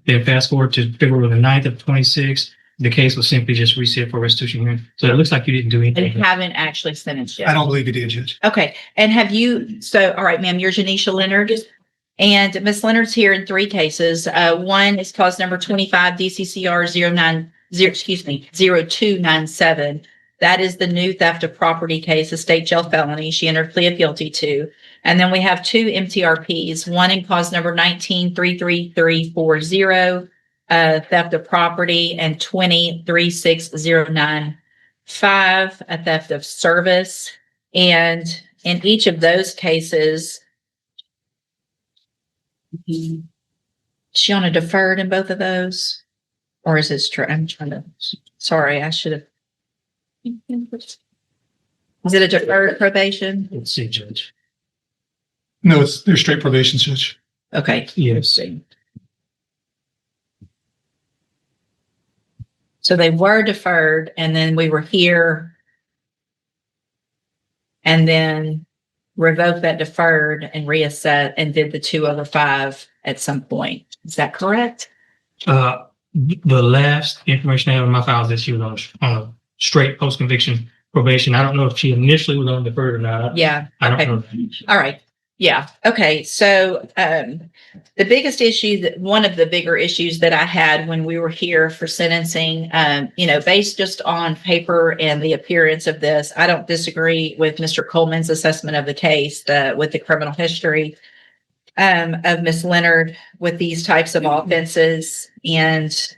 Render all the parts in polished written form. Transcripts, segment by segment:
Then fast forward to February the 9th of 26, the case was simply just reset for restitution hearing. So it looks like you didn't do And anything. haven't actually sentenced yet. I don't believe you did, Judge. Okay. And have you, all right, ma'am, you're Janisha Leonard. And Ms. Leonard's here in 3 cases. One is cause number 25 DCCR 0297. That is the new theft of property case, a state jail felony. She entered plea of guilty to. And then we have 2 MTRPs, one in cause number 19-33340, theft of property, and 20-36095, a theft of service. And in each of those cases, is she on a deferred in both of those? Or is it straight? I'm trying to, sorry, I should have. Is it a deferred probation? Let's see, Judge. No, they're straight probation, Judge. Okay. Yes. So they were deferred, and then we were here, and then revoked that deferred and reassessed and did the 2 over 5 at some point. Is that correct? The last information I have in my files is she was on a straight post-conviction probation. I don't know if she initially was on deferred or not. Yeah. I don't Okay. know. All right. Yeah. Okay. So the biggest issue, one of the bigger issues that I had when we were here for sentencing, based just on paper and the appearance of this, I don't disagree with Mr. Coleman's assessment of the case with the criminal history of Ms. Leonard with these types of offenses, and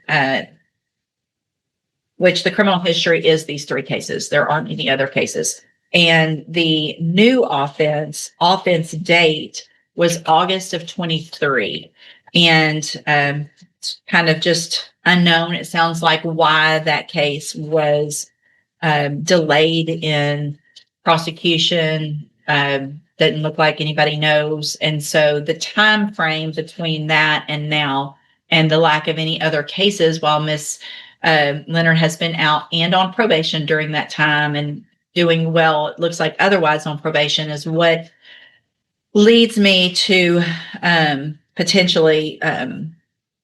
which the criminal history is these 3 cases. There aren't any other cases. And the new offense date was August of 23. And kind of just unknown, it sounds like, why that case was delayed in prosecution. Doesn't look like anybody knows. And so the time frame between that and now, and the lack of any other cases while Miss Leonard has been out and on probation during that time and doing well, it looks like otherwise on probation, is what leads me to potentially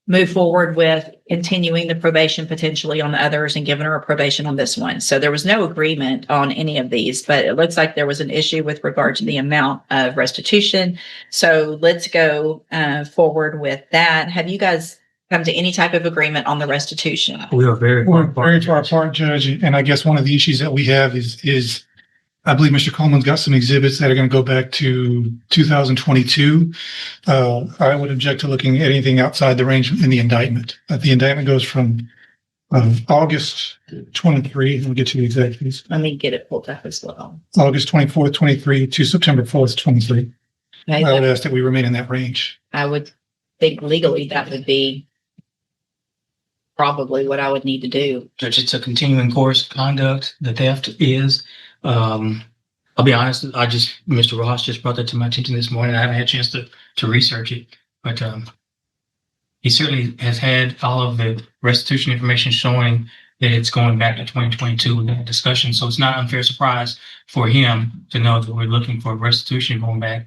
move forward with continuing the probation potentially on the others and giving her a probation on this one. So there was no agreement on any of these, but it looks like there was an issue with regard to the amount of restitution. So let's go forward with that. Have you guys come to any type of agreement on the restitution? We are very We're far very far apart, Judge. And I guess one of the issues that we have is I believe Mr. Coleman's got some exhibits that are going to go back to 2022. I would object to looking at anything outside the range in the indictment. The indictment goes from August 23, and we'll get to the exact dates. Let me get it pulled up as well. August 24th, 23 to September 4th, 23. Okay, I would ask that we remain in that range. I would think legally that would be probably what I would need to do. Judge, it's a continuing course of conduct. The theft is, I'll be honest, Mr. Ross just brought that to my attention this morning. I haven't had a chance to research it, but he certainly has had all of the restitution information showing that it's going back to 2022 in that discussion. So it's not an unfair surprise for him to know that we're looking for restitution going back.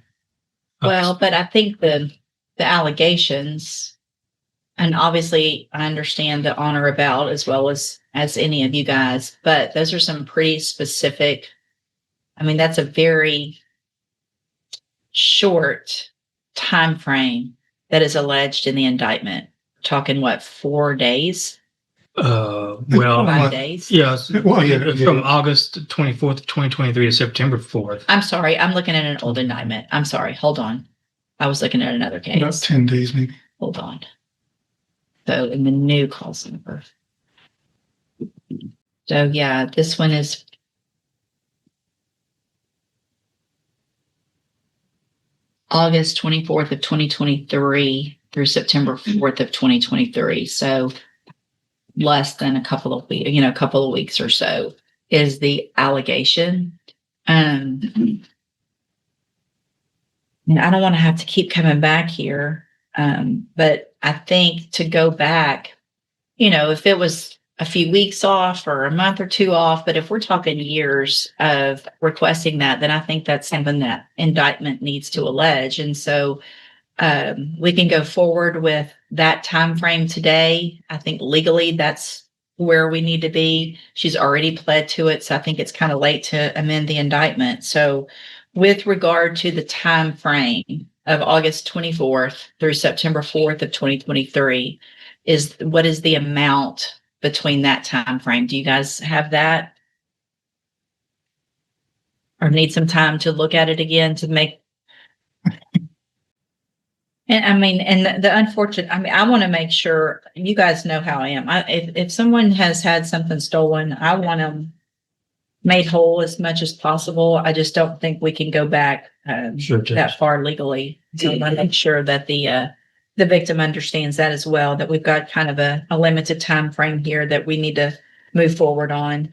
Well, but I think the allegations, and obviously I understand the honor about as well as any of you guys, but those are some pretty specific. I mean, that's a very short time frame that is alleged in the indictment. Talking what, 4 days? Well, 5 days? yes. Well, yeah. From August 24th, 2023 to September 4th. I'm sorry, I'm looking at an old indictment. I'm sorry, hold on. I was looking at another About case. 10 days, maybe. Hold on. So in the new call number. So yeah, this one is August 24th of 2023 through September 4th of 2023. So less than a couple of weeks, a couple of weeks or so is the allegation. And I don't want to have to keep coming back here. But I think to go back, if it was a few weeks off or a month or 2 off, but if we're talking years of requesting that, then I think that's something that indictment needs to allege. And so we can go forward with that time frame today. I think legally that's where we need to be. She's already pled to it, so I think it's kind of late to amend the indictment. So with regard to the time frame of August 24th through September 4th of 2023, what is the amount between that time frame? Do you guys have that? Or need some time to look at it again to make. And I mean, and the unfortunate, I mean, I want to make sure you guys know how I am. If someone has had something stolen, I want them made whole as much as possible. I just don't think we can go back Sure, Judge. that far legally. So I make sure that the victim understands that as well, that we've got kind of a limited time frame here that we need to move forward on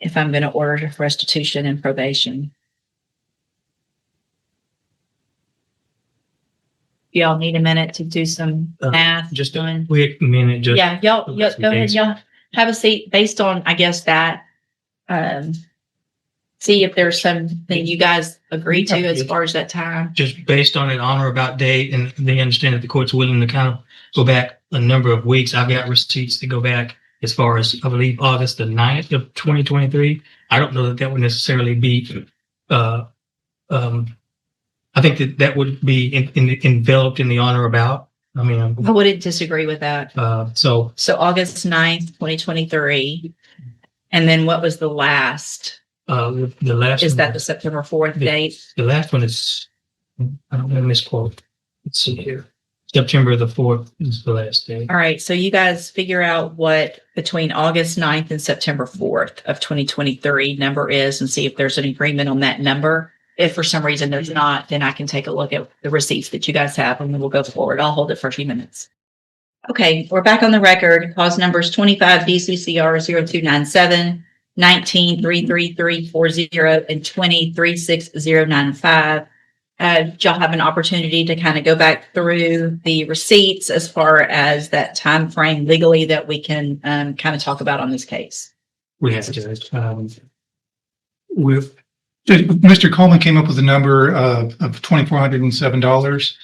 if I'm going to order restitution and probation. Y'all need a minute to do some math. Just a on. quick minute. Just Yeah, y'all go ahead. things. Y'all have a seat based on, I guess, that. See if there's something you guys agree to as far as that time. Just based on an on or about date, and they understand that the court's willing to kind of go back a number of weeks. I've got receipts to go back as far as, I believe, August the 9th of 2023. I don't know that would necessarily be, I think that would be enveloped in the on or about. I mean, I wouldn't disagree with that. so So August 9th, 2023. And then what was the last? the last Is one- that the September 4th date? the last one is, I don't want to misquote. Let's see here. September the 4th is the last day. All right. So you guys figure out what between August 9th and September 4th of 2023 number is and see if there's an agreement on that number. If for some reason there's not, then I can take a look at the receipts that you guys have and then we'll go forward. I'll hold it for a few minutes. Okay, we're back on the record. Cause numbers 25 DCCR 0297, 19 33340, and 20 36095. Y'all have an opportunity to kind of go back through the receipts as far as that time frame legally that we can kind of talk about on this case. We have Judge. We've Mr. Coleman came up with a number of $2,407.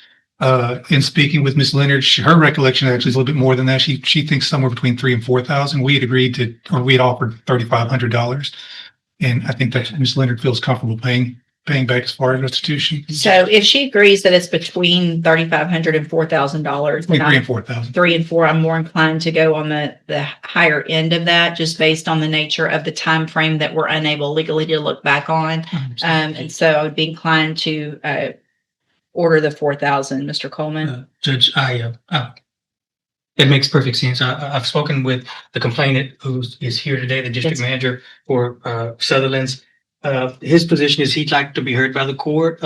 In speaking with Ms. Leonard, her recollection actually is a little bit more than that. She thinks somewhere between $3,000 and $4,000. We had agreed to, or we had offered $3,500. And I think that Ms. Leonard feels comfortable paying back as far as restitution. So if she agrees that it's between $3,500 and $4,000, Between $3,000 and $4,000. 3 and 4, I'm more inclined to go on the higher end of that, just based on the nature of the time frame that we're unable legally to look back on. And so I would be inclined to order the 4,000, Mr. Coleman. Judge, it makes perfect sense. I've spoken with the complainant who is here today, the district Yes. manager for Sutherland's. His position is he'd like to be heard by the court.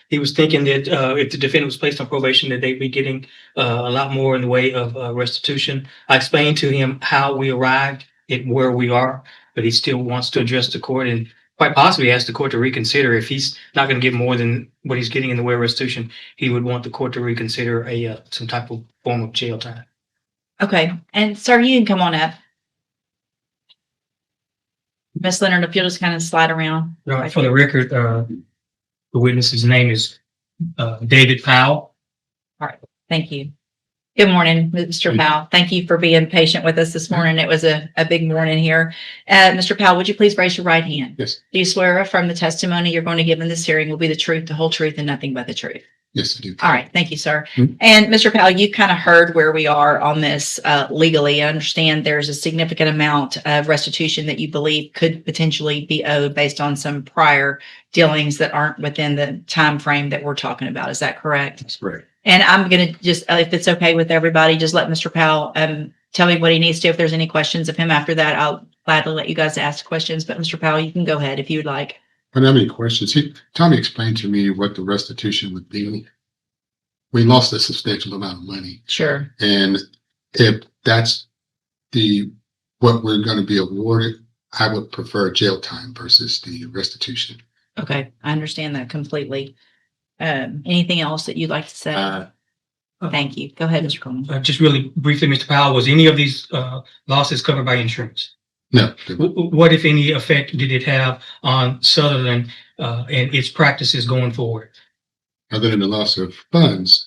He was thinking that if the defendant was placed on probation, that they'd be getting a lot more in the way of restitution. I explained to him how we arrived at where we are, but he still wants to address the court and quite possibly ask the court to reconsider. If he's not going to get more than what he's getting in the way of restitution, he would want the court to reconsider some type of form of jail time. Okay. And sir, you can come on up. Miss Leonard, if you'll just kind of slide around. For the record, the witness's name is David Powell. Thank you. Good morning, Mr. Powell. Thank you for being patient with us this morning. It was a big morning here. Mr. Powell, would you please raise your right hand? Yes. Do you swear affirm the testimony you're going to give in this hearing will be the truth, the whole truth, and nothing but the truth? Yes, I do. All right. Thank you, sir. Mhm. And Mr. Powell, you kind of heard where we are on this legally. I understand there's a significant amount of restitution that you believe could potentially be owed based on some prior dealings that aren't within the time frame that we're talking about. Is that correct? That's correct. And I'm going to just, if it's okay with everybody, just let Mr. Powell tell me what he needs to. If there's any questions of him after that, I'll gladly let you guys ask questions. But Mr. Powell, you can go ahead if you would like. I don't have any questions. Tommy explained to me what the restitution would be. We lost a substantial amount of money. Sure. And if that's what we're going to be awarded, I would prefer jail time versus the restitution. Okay. I understand that completely. Anything else that you'd like to say? Thank you. Go ahead, Mr. Coleman. Just really briefly, Mr. Powell, was any of these losses covered by insurance? No. What, if any, effect did it have on Sutherland and its practices going forward? other than the loss of funds,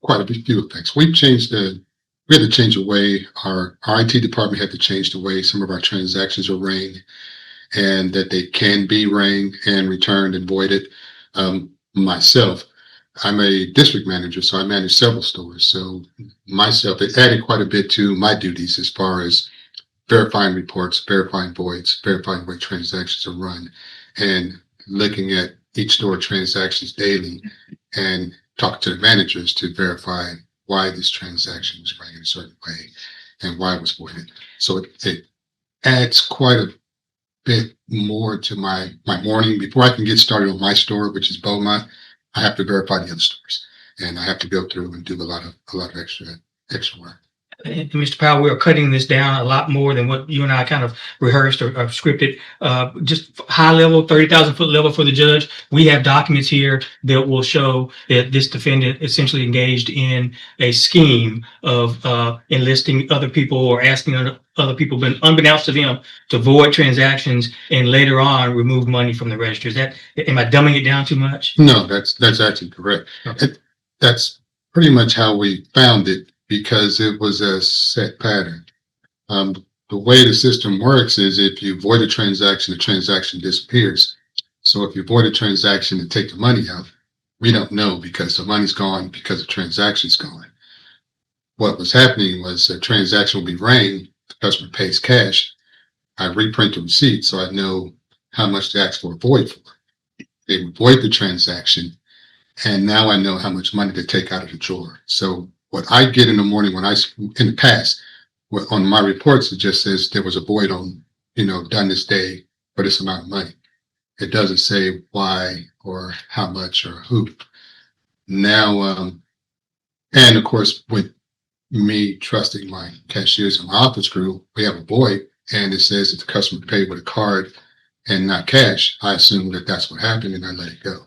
quite a few effects. We had to change the way our IT department had to change the way some of our transactions are rang, and that they can be rang and returned and voided. Myself, I'm a district manager, so I manage several stores. So myself, it added quite a bit to my duties as far as verifying reports, verifying voids, verifying where transactions are run, and looking at each store transactions daily and talk to the managers to verify why this transaction was running in a certain way and why it was voided. So it adds quite a bit more to my morning. Before I can get started on my store, which is Beaumont, I have to verify the other stores, and I have to go through and do a lot of extra work. And Mr. Powell, we are cutting this down a lot more than what you and I kind of rehearsed or scripted. Just high level, 30,000-foot level for the judge. We have documents here that will show that this defendant essentially engaged in a scheme of enlisting other people or asking other people, but unbeknownst to them, to void transactions and later on remove money from the register. Am I dumbing it down too much? No, that's actually correct. Okay. That's pretty much how we found it, because it was a set pattern. The way the system works is if you void a transaction, the transaction disappears. So if you void a transaction and take the money out, we don't know because the money's gone because the transaction's gone. What was happening was a transaction will be rang, the customer pays cash. I reprint the receipt so I know how much to ask for a void for. They would void the transaction, and now I know how much money to take out of the drawer. So what I get in the morning in the past, on my reports, it just says there was a void on, done this day for this amount of money. It doesn't say why or how much or who. Now, and of course, with me trusting my cashiers and my office crew, we have a void, and it says that the customer paid with a card and not cash. I assume that that's what happened, and I let it go.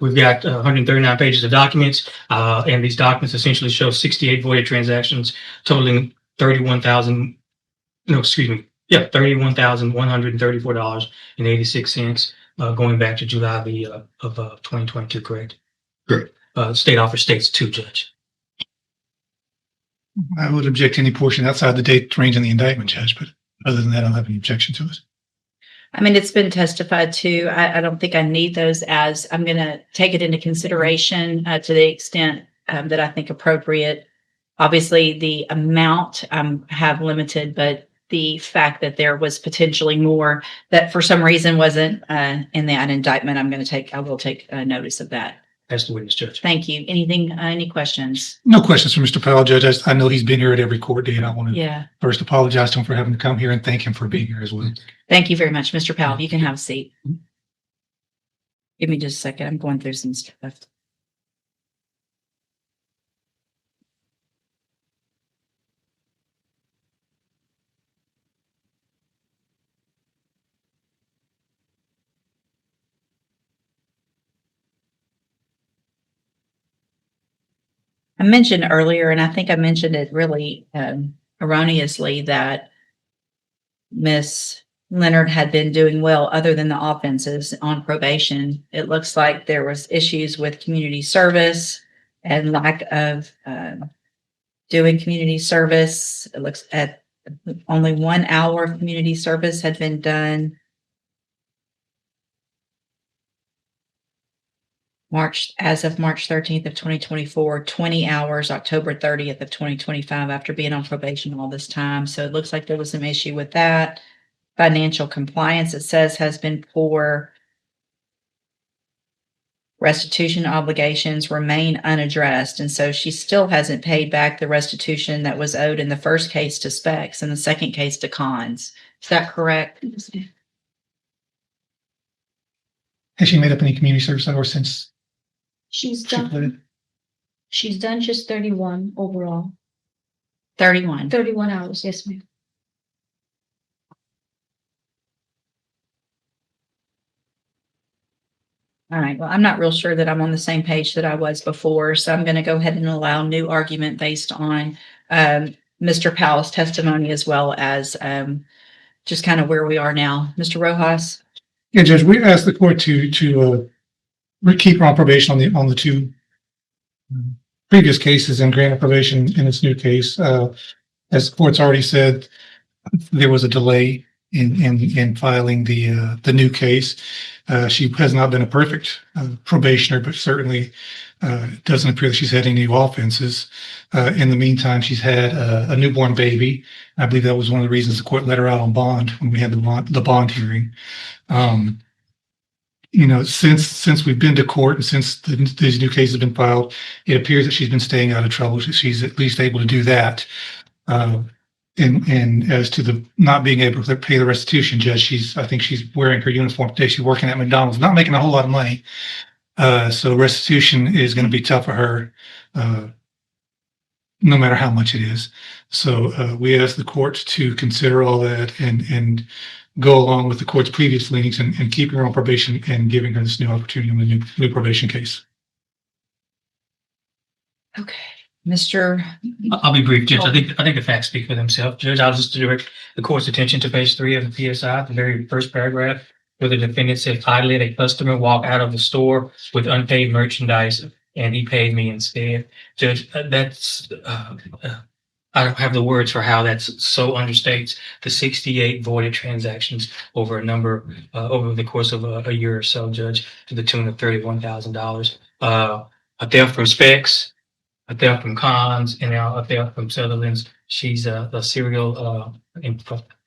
We've got 139 pages of documents, and these documents essentially show 68 voided transactions totaling $31,134.86, going back to July of 2022, correct? Correct. State offer states 2, Judge. I would object to any portion outside the date range in the indictment, Judge, but other than that, I don't have any objection to it. I mean, it's been testified to. I don't think I need those, as I'm going to take it into consideration to the extent that I think appropriate. Obviously, the amount have limited, but the fact that there was potentially more that for some reason wasn't in that indictment, I will take notice of that. That's the witness, Judge. Thank you. Any questions? No questions for Mr. Powell, Judge. I know he's been here at every court date. I want to Yeah. first apologize to him for having to come here and thank him for being here as well. Thank you very much, Mr. Powell. You can have a seat. Give me just a second. I'm going through some stuff. I mentioned earlier, and I think I mentioned it really erroneously, that Miss Leonard had been doing well other than the offenses on probation. It looks like there was issues with community service and lack of doing community service. It looks at only 1 hour of community service had been done. As of March 13th of 2024, 20 hours, October 30th of 2025, after being on probation all this time. So it looks like there was some issue with that. Financial compliance, it says, has been poor. Restitution obligations remain unaddressed. And so she still hasn't paid back the restitution that was owed in the first case to Specs and the second case to Cons. Is that correct? Has she made up any community service hours since She's she done, pleaded? she's done just 31 overall. 31. 31 hours, yes, ma'am. All right. Well, I'm not real sure that I'm on the same page that I was before, so I'm going to go ahead and allow new argument based on Mr. Powell's testimony, as well as just kind of where we are now. Mr. Rojas? Yeah, Judge, we asked the court to keep her on probation on the two previous cases and grant probation in this new case. As the court's already said, there was a delay in filing the new case. She has not been a perfect probationer, but certainly it doesn't appear that she's had any new offenses. In the meantime, she's had a newborn baby. I believe that was one of the reasons the court let her out on bond when we had the bond hearing. Since we've been to court and since these new cases have been filed, it appears that she's been staying out of trouble. She's at least able to do that. And as to the not being able to pay the restitution, Judge, I think she's wearing her uniform today. She's working at McDonald's, not making a whole lot of money. So restitution is going to be tough for her, no matter how much it is. So we ask the court to consider all that and go along with the court's previous leanings and keeping her on probation and giving her this new opportunity in the new probation case. Okay, Mr. I'll be brief, Judge. I think the facts speak for themselves. Judge, I'll just direct the court's attention to page 3 of the PSI, the very first paragraph, where the defendant said, "I let a customer walk out of the store with unpaid merchandise, and he paid me instead." Judge, I don't have the words for how that's so understates the 68 voided transactions over over the course of a year or so, Judge, to the tune of $31,000. A theft from Specs, a theft from Cons, and now a theft from Sutherland's. She's a serial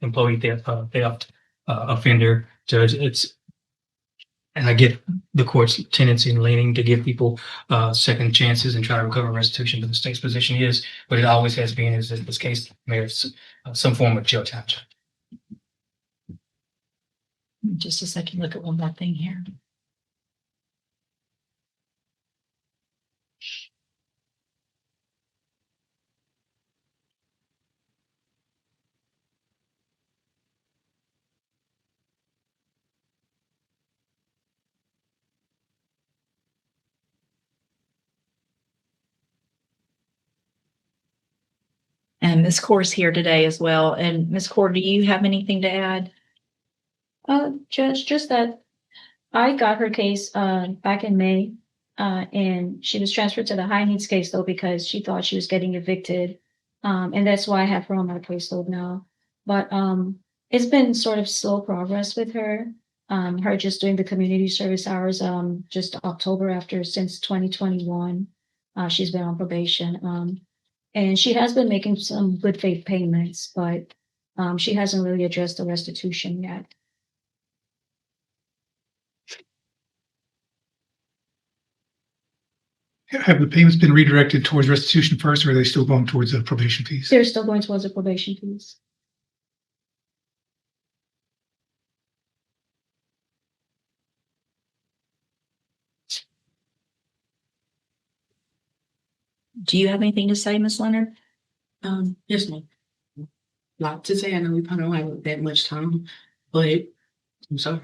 employee theft offender, Judge. And I get the court's tendency and leaning to give people second chances and try to recover restitution, but the state's position is, but it always has been, is that this case merits some form of jail time. Just a second, look at one more thing here. And Ms. Court's here today as well. And Ms. Court, do you have anything to add? Judge, just that I got her case back in May, and she was transferred to the high needs case though because she thought she was getting evicted, and that's why I have her on my caseload now. But it's been sort of slow progress with her. Her just doing the community service hours just October since 2021. She's been on probation. And she has been making some good faith payments, but she hasn't really addressed the restitution yet. Have the payments been redirected towards restitution first, or are they still going towards the probation fees? They're still going towards the probation fees. Do you have anything to say, Ms. Leonard? Yes, ma'am. Lot to say. I know we probably don't have that much time, but I'm sorry.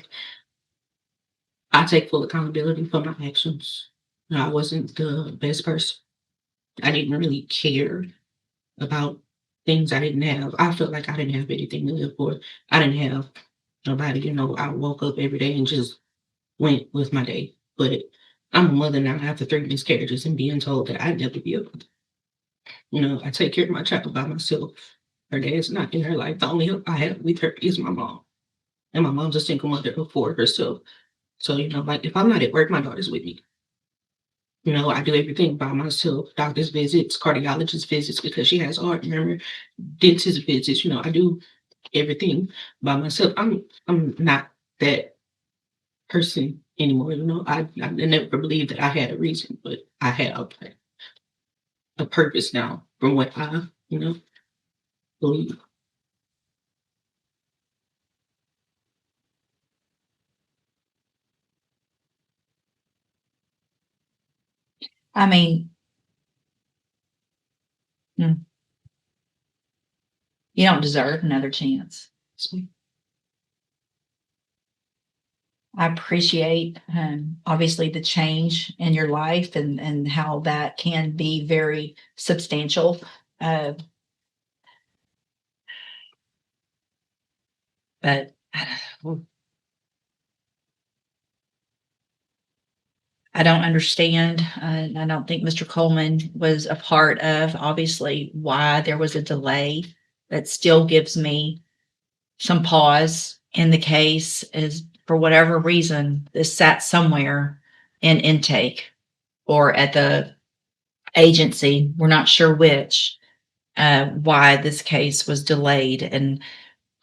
I take full accountability for my actions. I wasn't the best person. I didn't really care about things I didn't have. I felt like I didn't have anything to live for. I didn't have nobody, I woke up every day and just went with my day. But I'm a mother now after 3 miscarriages and being told that I'd never be able to. I take care of my child by myself. Her dad's not in her life. The only help I have with her is my mom. And my mom's a single mother for herself. So, like if I'm not at work, my daughter's with me. I do everything by myself. Doctor's visits, cardiologist visits because she has heart murmur, dentist visits. I do everything by myself. I'm not that person anymore. I never believed that I had a reason, but I have a purpose now from what I, believe. I mean, you don't deserve another chance. I appreciate obviously the change in your life and how that can be very substantial. But I don't understand. And I don't think Mr. Coleman was a part of, obviously, why there was a delay. That still gives me some pause in the case, is for whatever reason, this sat somewhere in intake or at the agency. We're not sure which, why this case was delayed. And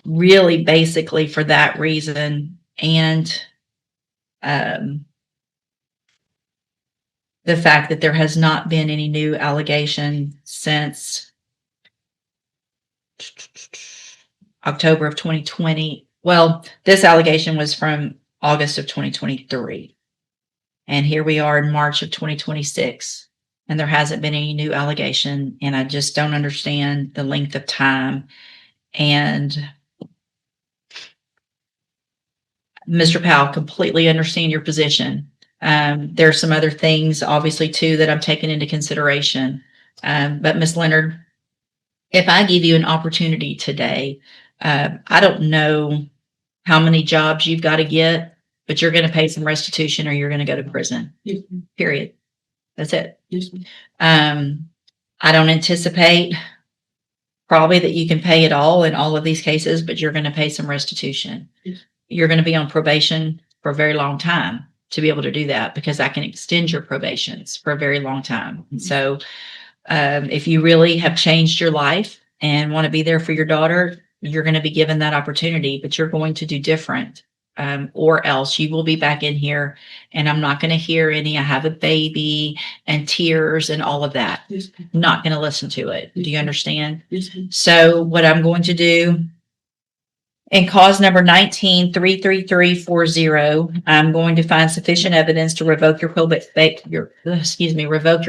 really, basically, for that reason, and the fact that there has not been any new allegation since October of 2020. Well, this allegation was from August of 2023. And here we are in March of 2026. And there hasn't been any new allegation. And I just don't understand the length of time. And Mr. Powell, completely understand your position. There are some other things, obviously, too, that I'm taking into consideration. But Ms. Leonard, if I give you an opportunity today, I don't know how many jobs you've got to get, but you're going to pay some restitution or you're going to go to prison. Yes, ma'am. Period. That's it. Yes, ma'am. I don't anticipate probably that you can pay it all in all of these cases, but you're going to pay some restitution. Yes. You're going to be on probation for a very long time to be able to do that, because I can extend your probations for a very long time. And so if you really have changed your life and want to be there for your daughter, you're going to be given that opportunity, but you're going to do different. Or else you will be back in here and I'm not going to hear any, I have a baby and tears and all of that. Yes, ma'am. Not going to listen to it. Do you understand? Yes, ma'am. So what I'm going to do in cause number 19-33340, I'm going to find sufficient evidence to revoke your revoke your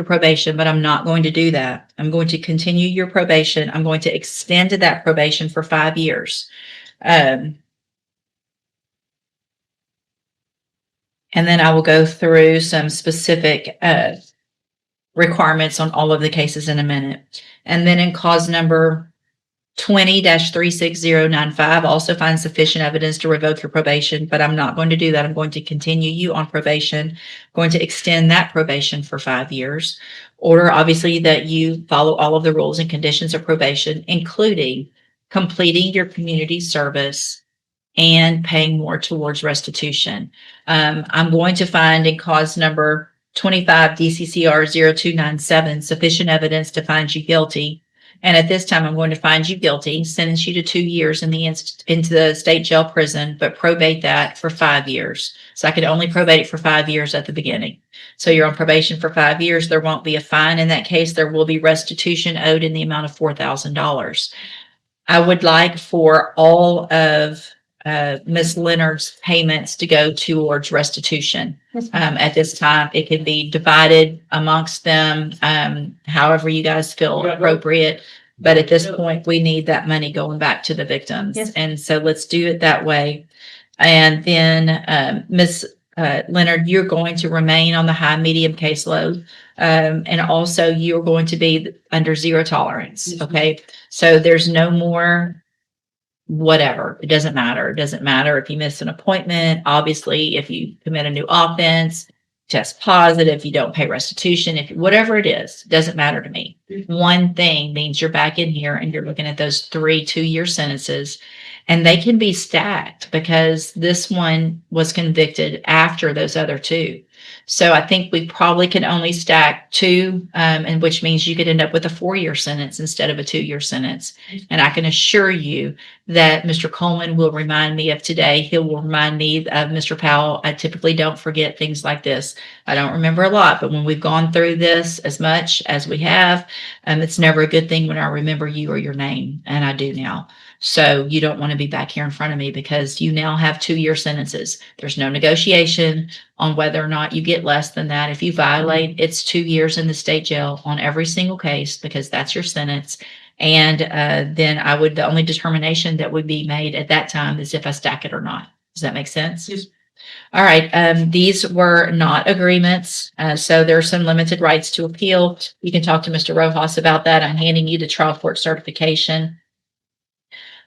probation, but I'm not going to do that. I'm going to continue your probation. I'm going to extend that probation for 5 years. And then I will go through some specific requirements on all of the cases in a minute. And then in cause number 20-36095, also find sufficient evidence to revoke your probation, but I'm not going to do that. I'm going to continue you on probation, going to extend that probation for 5 years. Order, obviously, that you follow all of the rules and conditions of probation, including completing your community service and paying more towards restitution. I'm going to find in cause number 25 DCCR 0297 sufficient evidence to find you guilty. And at this time, I'm going to find you guilty, sentence you to 2 years into the state jail prison, but probate that for 5 years. So I could only probate it for 5 years at the beginning. So you're on probation for 5 years. There won't be a fine in that case. There will be restitution owed in the amount of $4,000. I would like for all of Ms. Leonard's payments to go towards restitution. At this time, it can be divided amongst them, however you guys feel appropriate. But at this point, we need that money going back to the victims. Yes. And so let's do it that way. And then Ms. Leonard, you're going to remain on the high medium caseload. And also you're going to be under zero tolerance. Yes. Okay. So there's no more whatever. It doesn't matter. It doesn't matter if you miss an appointment. Obviously, if you commit a new offense, test positive, you don't pay restitution, if whatever it is, doesn't matter to me. One thing means you're back in here and you're looking at those 3 2-year sentences, and they can be stacked because this one was convicted after those other 2. So I think we probably can only stack 2, and which means you could end up with a 4-year sentence instead of a 2-year sentence. And I can assure you that Mr. Coleman will remind me of today. He will remind me of Mr. Powell. I typically don't forget things like this. I don't remember a lot, but when we've gone through this as much as we have, it's never a good thing when I remember you or your name, and I do now. So you don't want to be back here in front of me because you now have 2-year sentences. There's no negotiation on whether or not you get less than that. If you violate, it's 2 years in the state jail on every single case because that's your sentence. And then the only determination that would be made at that time is if I stack it or not. Does that make sense? Yes. All right. These were not agreements. So there are some limited rights to appeal. You can talk to Mr. Rojas about that. I'm handing you the trial court certification.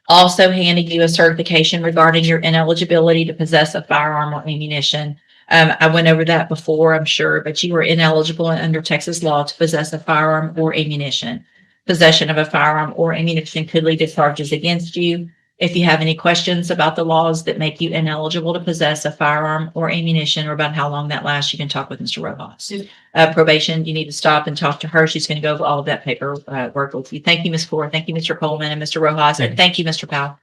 Also handing you a certification regarding your ineligibility to possess a firearm or ammunition. I went over that before, I'm sure, but you are ineligible under Texas law to possess a firearm or ammunition. Possession of a firearm or ammunition could lead to charges against you. If you have any questions about the laws that make you ineligible to possess a firearm or ammunition, or about how long that lasts, you can talk with Mr. Rojas. Probation, you need to stop and talk to her. She's going to go over all of that paper work with you. Thank you, Ms. Ford. Thank you, Mr. Coleman and Mr. Rojas. And thank you, Mr. Powell.